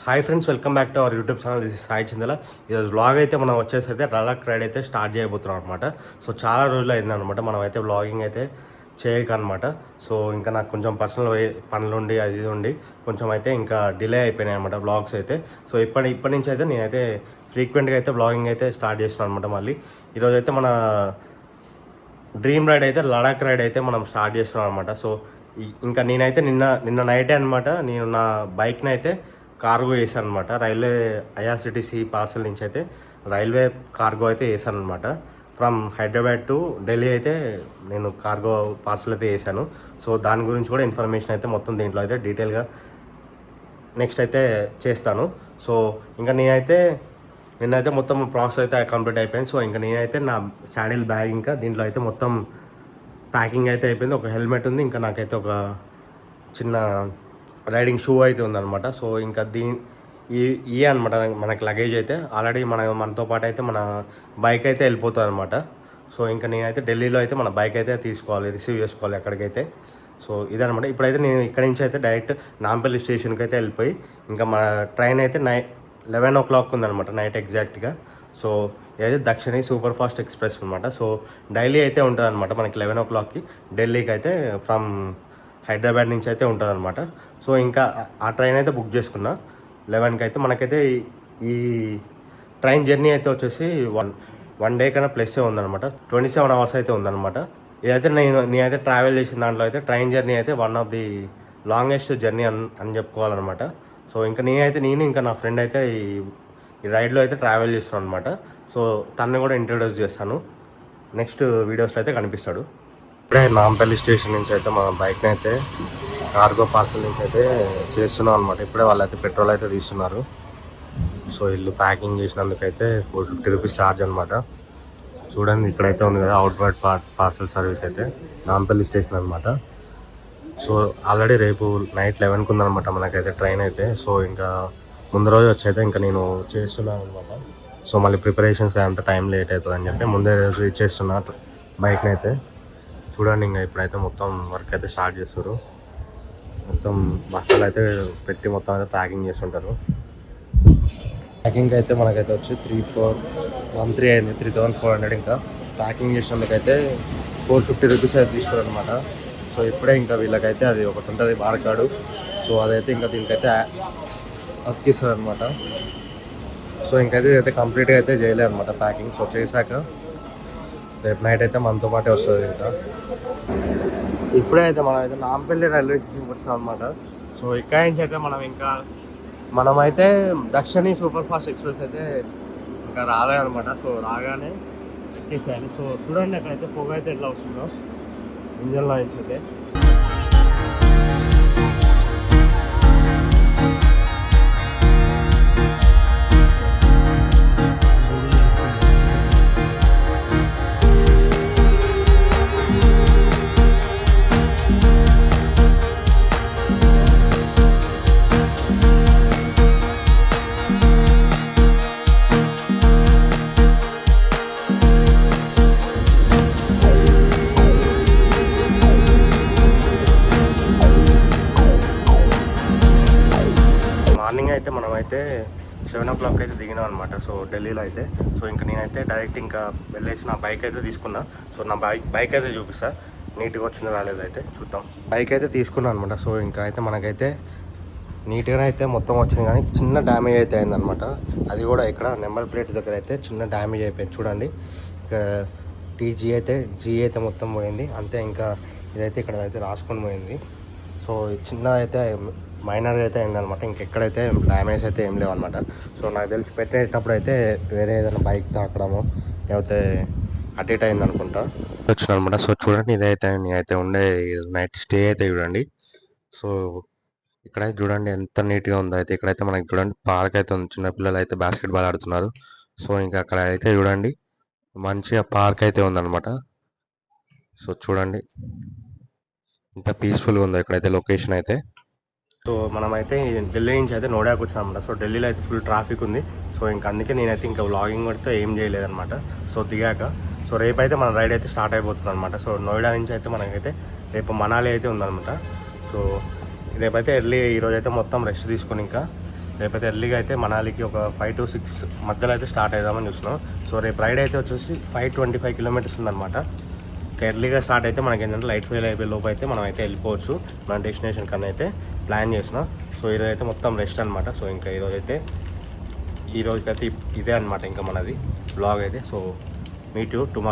Hi friends, welcome back to our YouTube channel. This is Sai Chindala. ఈరోజు vlog అయితే మనం వచ్చేసి అయితే లడాక్ రైడ్ అయితే స్టార్ట్ చేయబోతున్నాం అనమాట. సో చాలా రోజులు అయిందనమాట మనం అయితే వ్లాగింగ్ అయితే చేయకనమాట. సో ఇంకా నాకు కొంచెం పర్సనల్ పనులు ఉండి అది ఉండి కొంచెం అయితే ఇంకా డిలే అయిపోయినాయి అనమాట వ్లాగ్స్ అయితే. సో ఇప్పటి నుంచి అయితే నేనైతే ఫ్రీక్వెంట్గా అయితే వ్లాగింగ్ అయితే స్టార్ట్ చేస్తున్నాను అనమాట. మళ్ళీ ఈరోజు అయితే మన డ్రీమ్ రైడ్ అయితే లడాక్ రైడ్ అయితే మనం స్టార్ట్ చేస్తున్నాం అనమాట. సో ఇంకా నేనైతే నిన్న నైటే అనమాట నేను నా బైక్ని అయితే కార్గో వేసాను అనమాట. రైల్వే ఐఆర్సిటీసీ పార్సల్ నుంచి అయితే రైల్వే కార్గో అయితే వేసాను అనమాట. ఫ్రమ్ హైదరాబాద్ టు ఢిల్లీ అయితే నేను కార్గో పార్సల్ అయితే వేసాను. సో దాని గురించి కూడా ఇన్ఫర్మేషన్ అయితే మొత్తం దీంట్లో అయితే డీటెయిల్గా నెక్స్ట్ అయితే చేస్తాను. సో ఇంకా నిన్నైతే మొత్తం ప్రాసెస్ అయితే కంప్లీట్ అయిపోయింది. సో ఇంకా నేనైతే నా శాడిల్ బ్యాగ్ ఇంకా దీంట్లో అయితే మొత్తం ప్యాకింగ్ అయితే అయిపోయింది. ఒక హెల్మెట్ ఉంది, ఇంకా నాకైతే ఒక చిన్న రైడింగ్ షూ అయితే ఉందన్నమాట. సో ఇంకా ఇవే అనమాట మనకి లగేజ్ అయితే. ఆల్రెడీ మనతో పాటు అయితే మన బైక్ అయితే వెళ్ళిపోతుంది అనమాట. సో ఇంకా నేనైతే ఢిల్లీలో అయితే మన బైక్ అయితే రిసీవ్ చేసుకోవాలి ఎక్కడికైతే. సో ఇదనమాట. ఇప్పుడైతే నేను ఇక్కడి నుంచి అయితే డైరెక్ట్ నాంపల్లి స్టేషన్కి అయితే వెళ్ళిపోయి ఇంకా మన ట్రైన్ అయితే 11 o'clock ఉందనమాట నైట్ ఎగ్జాక్ట్గా. సో ఇదైతే దక్షిణి సూపర్ ఫాస్ట్ ఎక్స్ప్రెస్ అనమాట. సో డైలీ అయితే ఉంటుంది అనమాట మనకి 11 o'clockకి ఢిల్లీకి అయితే ఫ్రమ్ హైదరాబాద్ నుంచి అయితే ఉంటుంది అనమాట. సో ఇంకా ఆ ట్రైన్ అయితే బుక్ చేసుకున్నా 11కి అయితే. మనకైతే ఈ ట్రైన్ జర్నీ అయితే వచ్చేసి వన్ డే కన్నా ప్లస్ ఉందనమాట. 27 hours అయితే ఉందన్నమాట. ఇదైతే నేనైతే ట్రావెల్ చేసిన దాంట్లో అయితే ట్రైన్ జర్నీ అయితే one of the longest journey అని చెప్పుకోవాలన్నమాట. సో ఇంకా నేను ఇంకా నా ఫ్రెండ్ అయితే ఈ రైడ్లో అయితే ట్రావెల్ చేస్తున్నాను అనమాట. సో తనని కూడా ఇంట్రడ్యూస్ చేస్తాను, నెక్స్ట్ వీడియోస్లో అయితే కనిపిస్తాడు. ఇప్పుడే నాంపల్లి స్టేషన్ నుంచి అయితే మా బైక్ని అయితే కార్గో పార్సల్ నుంచి అయితే చేస్తున్నాం అనమాట. ఇప్పుడే వాళ్ళైతే పెట్రోల్ అయితే తీస్తున్నారు. సో ఇల్లు ప్యాకింగ్ చేసినందుకైతే 450 రూపీస్ ఛార్జ్ అనమాట. చూడండి ఇక్కడైతే ఉంది కదా అవుట్వర్డ్ పార్సల్ సర్వీస్ అయితే నాంపల్లి స్టేషన్ అనమాట. సో ఆల్రెడీ రేపు నైట్ 11కి ఉందనమాట మనకైతే ట్రైన్ అయితే. సో ఇంకా ముందు రోజు వచ్చి అయితే ఇంకా నేను చేస్తున్నాను అనమాట. సో మళ్ళీ ప్రిపరేషన్స్కి అంత టైం లేట్ అవుతుంది అని చెప్పి ముందే రోజు ఇచ్చేస్తున్నా బైక్ని అయితే. చూడండి ఇంకా ఇప్పుడైతే మొత్తం వర్క్ అయితే స్టార్ట్ చేస్తారు. మొత్తం బస్తాలు అయితే పెట్టి మొత్తం అయితే ప్యాకింగ్ చేస్తుంటారు. ప్యాకింగ్ అయితే మనకైతే వచ్చి 3,413 అయింది, 3,400. ఇంకా ప్యాకింగ్ చేసినందుకైతే 450 రూపీస్ అయితే తీసుకోరు అనమాట. సో ఇప్పుడే ఇంకా వీళ్ళకైతే అది ఒకటి ఉంటుంది బార్ కార్డు. సో అదైతే ఇంకా దీనికైతే అతికిస్తారు అనమాట. సో ఇంకైతే ఇదైతే కంప్లీట్గా అయితే చేయలేదు అనమాట ప్యాకింగ్. సో చేశాక రేపు నైట్ అయితే మనతో పాటే వస్తుంది. ఇంకా ఇప్పుడే అయితే మనం అయితే నాంపల్లి రైల్వే స్టేషన్కి వచ్చినాం అనమాట. సో ఇక్కడి నుంచి అయితే మనమైతే దక్షిణి సూపర్ ఫాస్ట్ ఎక్స్ప్రెస్ అయితే ఇంకా రాలేదనమాట. సో రాగానే ఎక్కేసేయాలి. సో చూడండి అక్కడైతే పొగ అయితే ఎట్లా వస్తుందో ఇంజన్లో నుంచి అయితే. మార్నింగ్ అయితే మనమైతే 7 o'clock అయితే దిగినాం అనమాట. సో ఢిల్లీలో అయితే. సో ఇంకా నేనైతే డైరెక్ట్ ఇంకా వెళ్ళేసి నా బైక్ అయితే తీసుకున్నా. సో నా బైక్ అయితే చూపిస్తా నీట్గా వచ్చిందో రాలేదు అయితే చూద్దాం. బైక్ అయితే తీసుకున్నాను అనమాట. సో ఇంకా అయితే మనకైతే నీట్గానే అయితే మొత్తం వచ్చింది, కానీ చిన్న డ్యామేజ్ అయితే అయిందనమాట. అది కూడా ఇక్కడ నెంబర్ ప్లేట్ దగ్గర అయితే చిన్న డ్యామేజ్ అయిపోయింది. చూడండి ఇక జీ అయితే మొత్తం పోయింది అంతే. ఇంకా ఇదైతే ఇక్కడ అయితే రాసుకొని పోయింది. సో చిన్న అయితే మైనర్ అయితే అయిందనమాట. ఇంకెక్కడైతే డ్యామేజ్ అయితే ఏం లేవన్నమాట. సో నాకు తెలిసి పెట్టేటప్పుడు అయితే వేరే ఏదైనా బైక్ తాకడము లేకపోతే అటు ఇటు అయింది అనుకుంటా వచ్చిన అనమాట. సో చూడండి ఇదైతే నేనైతే ఉండే నైట్ స్టే అయితే చూడండి. సో ఇక్కడైతే చూడండి ఎంత నీట్గా ఉందో. అయితే ఇక్కడైతే మనకి చూడండి పార్క్ అయితే ఉంది, చిన్నపిల్లలు అయితే బాస్కెట్బాల్ ఆడుతున్నారు. సో ఇంకా అక్కడ అయితే చూడండి మంచిగా పార్క్ అయితే ఉందన్నమాట. సో చూడండి ఇంత పీస్ఫుల్గా ఉందో ఇక్కడైతే లొకేషన్ అయితే. సో మనమైతే ఢిల్లీ నుంచి అయితే నోయిడాకి వచ్చాం అనమాట. సో ఢిల్లీలో అయితే ఫుల్ ట్రాఫిక్ ఉంది. సో ఇంకా అందుకే నేనైతే ఇంకా వ్లాగింగ్ కూడా ఏం చేయలేదన్నమాట. సో దిగాక సో రేపు అయితే మన రైడ్ అయితే స్టార్ట్ అయిపోతుంది అనమాట. సో నోయిడా నుంచి అయితే మనకైతే రేపు మనాలి అయితే ఉందన్నమాట. సో రేపైతే ఈరోజు అయితే మొత్తం రెస్ట్ తీసుకుని ఇంకా రేపైతే ఎర్లీగా అయితే మనాలికి ఒక 5 to 6 మధ్యలో అయితే స్టార్ట్ అవుదామని చూస్తున్నాం. సో రేపు రైడ్ అయితే వచ్చేసి 525 కిలోమీటర్స్ ఉందన్నమాట. ఇంకా ఎర్లీగా స్టార్ట్ అయితే మనకి ఏంటంటే లైట్ ఫెయిల్ అయిపోయే లోపు అయితే మనం అయితే వెళ్ళిపోవచ్చు మన డెస్టినేషన్ కన్నా అయితే ప్లాన్ చేసినాం. సో ఈరోజు అయితే మొత్తం రెస్ట్ అనమాట. సో ఇంకా ఈరోజైతే ఇదే అనమాట ఇంకా మనది బ్లాగ్ అయితే. So meet you tomorrow.